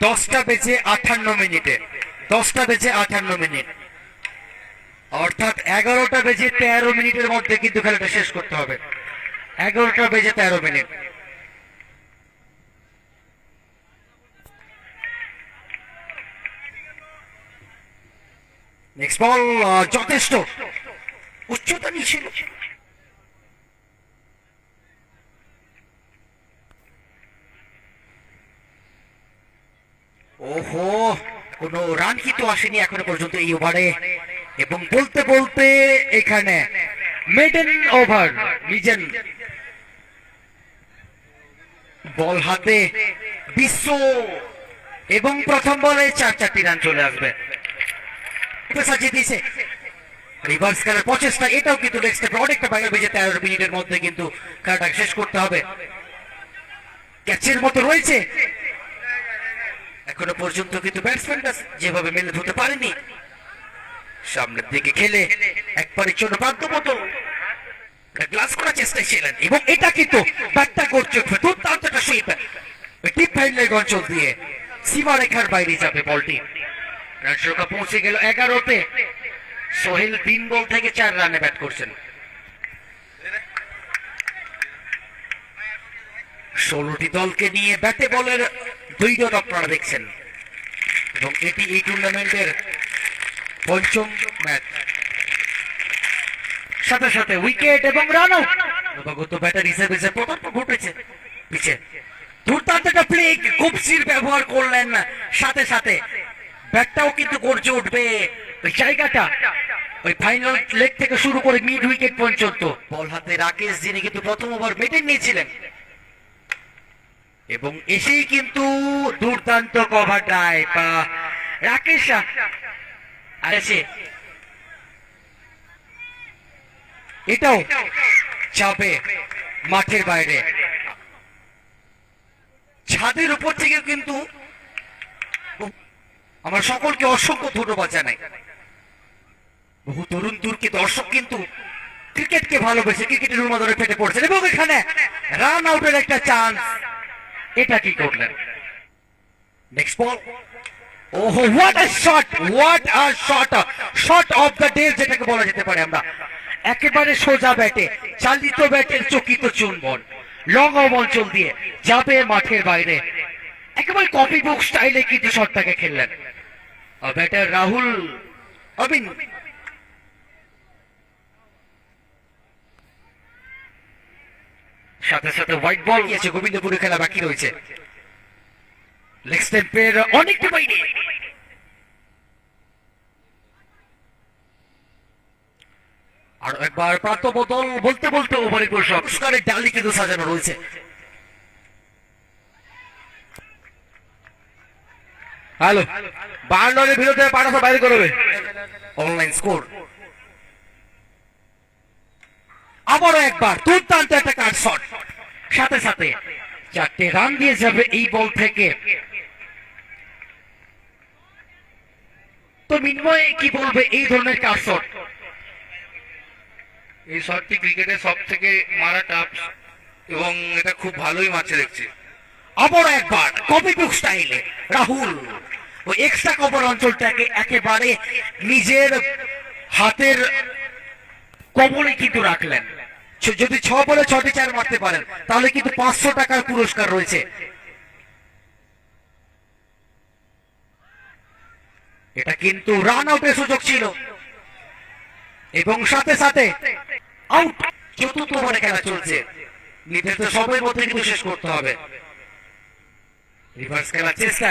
10:58 10:58 অর্থাৎ 11:13 মধ্যে কিন্তু খেলাটা শেষ করতে হবে। 11:13। নেক্সট বল যথেষ্ট উচ্চতা নিয়েছিল। ওহো, কোনো রান কিন্তু আসেনি এখনো পর্যন্ত এই ওভারে, এবং বলতে বলতে এখানে মিডল ওভার নিজের বল হাতে বিশ্ব, এবং প্রথম বলে 4 রান চলে আসবে। সাজিয়ে দিয়েছে রিভার্স খেলার প্রচেষ্টা, এটাও কিন্তু অনেকটা বাইরে বেজে 13 মিনিটের মধ্যে কিন্তু খেলাটা শেষ করতে হবে। ক্যাচের মতো রয়েছে এখনো পর্যন্ত, কিন্তু ব্যাটসম্যানরা যেভাবে মেলে ধরতে পারেনি। সামনের দিকে খেলে একবারের জন্য প্রান্তমতো গ্লাস করার চেষ্টায় ছিলেন, এবং এটা কিন্তু ব্যাটটা করছে দুর্দান্ত একটা শেপ, ডিপ ফাইনাল অঞ্চল দিয়ে সীমারেখার বাইরে যাবে বলটি। রান সংখ্যা পৌঁছে গেল 11-তে। সোহেল 3 বল থেকে 4 রানে ব্যাট করছেন। 16টি দলকে নিয়ে ব্যাটে বলের 2 দল আপনারা দেখছেন, এবং এটি এই টুর্নামেন্টের 5ম ম্যাচ। সাথে সাথে উইকেট এবং রান আউট নবাগত ব্যাটার হিসেবে যে পদার্পণ ঘটেছে পিছে। দুর্দান্ত একটা প্লে, কুপসির ব্যবহার করলেন, সাথে সাথে ব্যাটটাও কিন্তু গর্জে উঠবে। ওই জায়গাটা ওই ফাইনাল লেগ থেকে শুরু করে মিড উইকেট পর্যন্ত বল হাতে রাকেশ, যিনি কিন্তু প্রথম ওভার মেটেন নিয়েছিলেন, এবং এসেই কিন্তু দুর্দান্ত কভার ড্রাইভ রাকেশ আছে। এটাও যাবে মাঠের বাইরে। ছাদের উপর থেকে কিন্তু আমার সকলকে অসংখ্য ধন্যবাদ জানাই। বহু তরুণ তুর্কি দর্শক কিন্তু ক্রিকেটকে ভালোবেসে ক্রিকেটের উন্মাদনে ফেটে পড়ছেন, এবং এখানে রান আউটের একটা চান্স। এটা কি করলেন? নেক্সট বল, ওহো, what a shot, what a shot, shot of the day যেটাকে বলা যেতে পারে আমরা। একেবারে সোজা ব্যাটে, চালিত ব্যাটের চকিত চুম্বন, লং অফ অঞ্চল দিয়ে যাবে মাঠের বাইরে। একেবারে কপি বুক স্টাইলে কিন্তু শটটাকে খেললেন ব্যাটার রাহুল অবিন। সাথে সাথে হোয়াইট বল গিয়েছে, গোবিন্দপুরে খেলা বাকি রয়েছে। লেগ স্টেম্পের অনেকটা বাইরে। আর একবার প্রান্ত বদল বলতে বলতে ওভারের পুরস্কারের ডালি কিন্তু সাজানো রয়েছে। হ্যালো, 52 রানের বিরুদ্ধে পাঠাতে বাইরে করবে অনলাইন স্কোর। আবারও একবার দুর্দান্ত একটা কাট শট, সাথে সাথে 4টে রান দিয়ে যাবে এই বল থেকে। তো মিনময় কি বলবে এই ধরনের কাট শট? এই শটটি ক্রিকেটের সব থেকে মারা টাফ, এবং এটা খুব ভালোই মারছে দেখছি। আবারও একবার কপি বুক স্টাইলে রাহুল ওই এক্সট্রা কভার অঞ্চলটাকে একেবারে নিজের হাতের কবলে কিন্তু রাখলেন। যদি 6 বলে 6টি 4 মারতে পারেন তাহলে কিন্তু 500 টাকার পুরস্কার রয়েছে। এটা কিন্তু রান আউটের সুযোগ ছিল, এবং সাথে সাথে আউট। চতুর্থ ওভারে খেলা চলছে, নির্ধারিত সময়ের মধ্যে কিন্তু শেষ করতে হবে। রিভার্স খেলার চেষ্টা,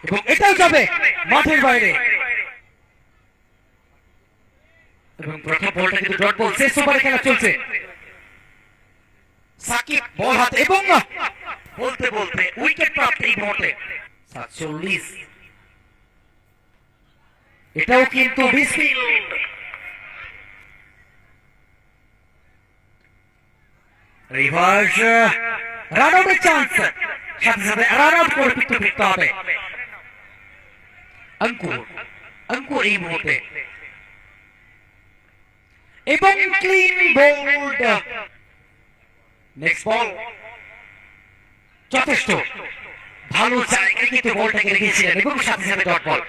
এবং এটাও যাবে মাঠের বাইরে, এবং প্রথম বলটা কিন্তু ডট বল। শেষ ওভারে খেলা চলছে। সাকিব বল হাতে, এবং বলতে বলতে উইকেট প্রাপ্ত এই মুহূর্তে 47। এটাও কিন্তু রিভার্স রান আউটের চান্স, সাথে সাথে রান আউট করে কিন্তু ফিরতে হবে অঙ্কুর এই মুহূর্তে, এবং ক্লিন বোল্ড। নেক্সট বল যথেষ্ট ভালো জায়গায় কিন্তু বলটাকে রেখেছিলেন এবং সাথে সাথে ডট বল।